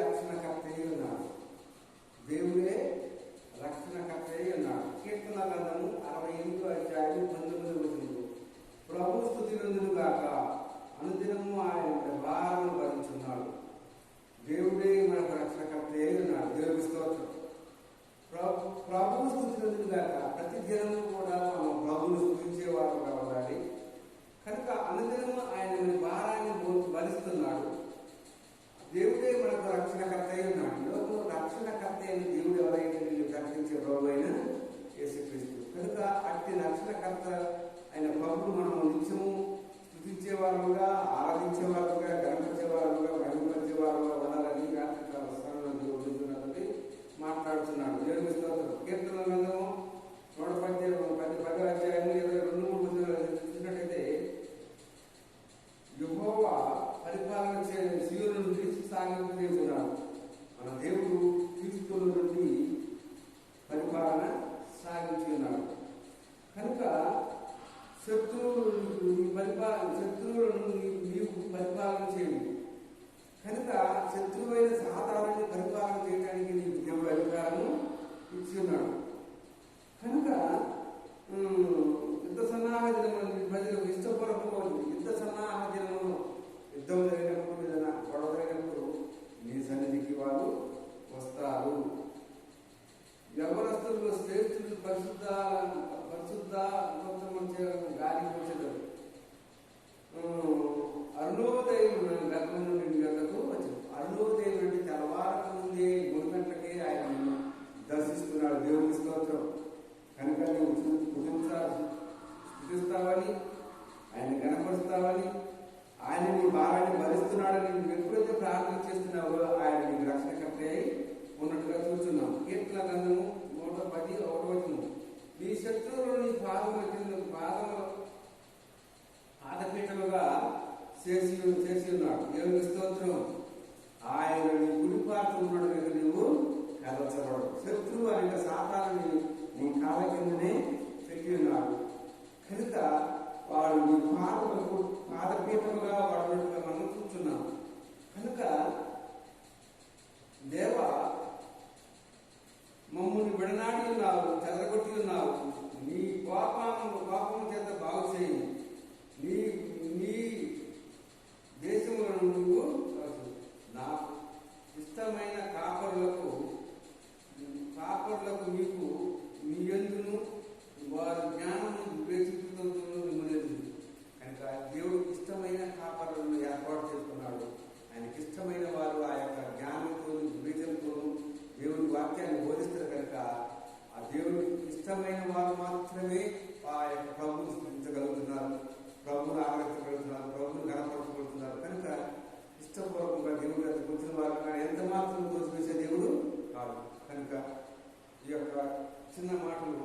రక్షణకర్త అయి ఉన్నాడు. దేవుడే రక్షణకర్త అయి ఉన్నాడు. కీర్తన గ్రంథము 68 అధ్యాయం 19 వచనము, ప్రభు స్తుతి నందును గాక, అనుదినము ఆయన భారమును భరించున్నాడు. దేవుడే మనకు రక్షణకర్త అయి ఉన్నాడు. దేవుని స్తోత్రం. ప్రభువు స్తుతి నందును గాక. ప్రతి దినము కూడా మనం ప్రభువును స్తుతించేవారు కావాలి. కనుక అనుదినము ఆయన భారాన్ని భరిస్తున్నాడు. దేవుడే మనకు రక్షణకర్త అయి ఉన్నాడు. లోకంలో రక్షణకర్త అయిన దేవుడు ఎవరైతే వీళ్ళు ప్రకటించే ప్రభు అయిన యేసుక్రీస్తు. కనుక అట్టి రక్షణకర్త ఆయన ప్రభువు మనం నిత్యము స్తుతించేవారుగా, ఆరాధించేవారుగా, గణపరిచేవారుగా, మహిమపరిచేవారుగా ఉండాలని రాత్రికాల స్థానంలో దేవుడు మాట్లాడుతున్నాడు. దేవుని స్తోత్రం. కీర్తన గ్రంథము 110 అధ్యాయము 22-23 చూసినట్టయితే, యెహోవా పరిపాలన సీయోను నుండి సాగించున్నాడు. మన దేవుడు క్రీస్తు నుండి పరిపాలన సాగించి ఉన్నాడు. కనుక శత్రువులను నీవు పరిపాలన చేయండి. కనుక శత్రువైన సాధారణ పరిపాలన చేయడానికి నీకు దేవుడు అధికారం ఇచ్చి ఉన్నాడు. కనుక యుద్ధ సన్నాహ దినం ప్రజలకు ఇష్టపూర్వకం యుద్ధ సన్నాహ దినము యుద్ధం జరిగినప్పుడు, ఏదైనా గొడవ జరిగినప్పుడు నీ సన్నిధికి వాళ్ళు వస్తారు. యవనస్తులు, శ్రేష్ఠులు, పరిశుద్ధ గాలి వచ్చేదారు. అరుణోదయం గర్భం నుండి గంటకు వచ్చింది. అరుణోదయం నుండి తెల్లవారక ముందే 3 గంటలకే ఆయన దర్శిస్తున్నాడు. దేవుని స్తోత్రం. కనుక నువ్వు స్తుతిస్తావని, ఆయన గణపరుస్తావని, ఆయన నీ భారాన్ని భరిస్తున్నాడని నువ్వు ఎప్పుడైతే ప్రార్థన చేస్తున్నావో ఆయన నీకు రక్షణకర్త అయి ఉన్నట్టుగా చూస్తున్నాం. కీర్తన గ్రంథము 110 నీ శత్రువులు నీ పాదపీఠలుగా చేసి ఉన్నాడు. దేవుని స్తోత్రం. ఆయన నీ గుడిపాటు ఉన్నాడు కనుక నువ్వు కదల్చబడు. శత్రువు అనే సాతాన్ని నీ కాళ్ళ కిందనే పెట్టి ఉన్నాడు. కనుక వాడు నీ పాదపీఠలుగా వాడినట్టుగా మనం చూస్తున్నాం. కనుక దేవా, మమ్మల్ని విడనాడి ఉన్నావు, చెదరగొట్టి ఉన్నావు. నీ కోపం చేత బాగు చేయి. నీ దేశంలో నువ్వు నాకు ఇష్టమైన కాపరులకు మీకు మీ యందును వారి జ్ఞానము వివేచితులతో మిమ్మల్ని. కనుక దేవుడికి ఇష్టమైన కాపరులను ఏర్పాటు చేసుకున్నాడు. ఆయనకి ఇష్టమైన వారు ఆ యొక్క జ్ఞానంతో, వివేచనతోనూ దేవుడి వాక్యాన్ని బోధిస్తారు. కనుక ఆ దేవుడికి ఇష్టమైన వారు మాత్రమే ఆ యొక్క ప్రభువును స్థుతించగలుగుతున్నారు, ప్రభువును ఆరాధించగలుగుతున్నారు, ప్రభువును గణపరచగలుగుతున్నారు. కనుక ఇష్టపూర్వకంగా దేవుడి దగ్గరికి వచ్చిన వారు కానీ ఎంత మాత్రం తోసివేసే దేవుడు కాదు. కనుక ఈ యొక్క చిన్న మాటలు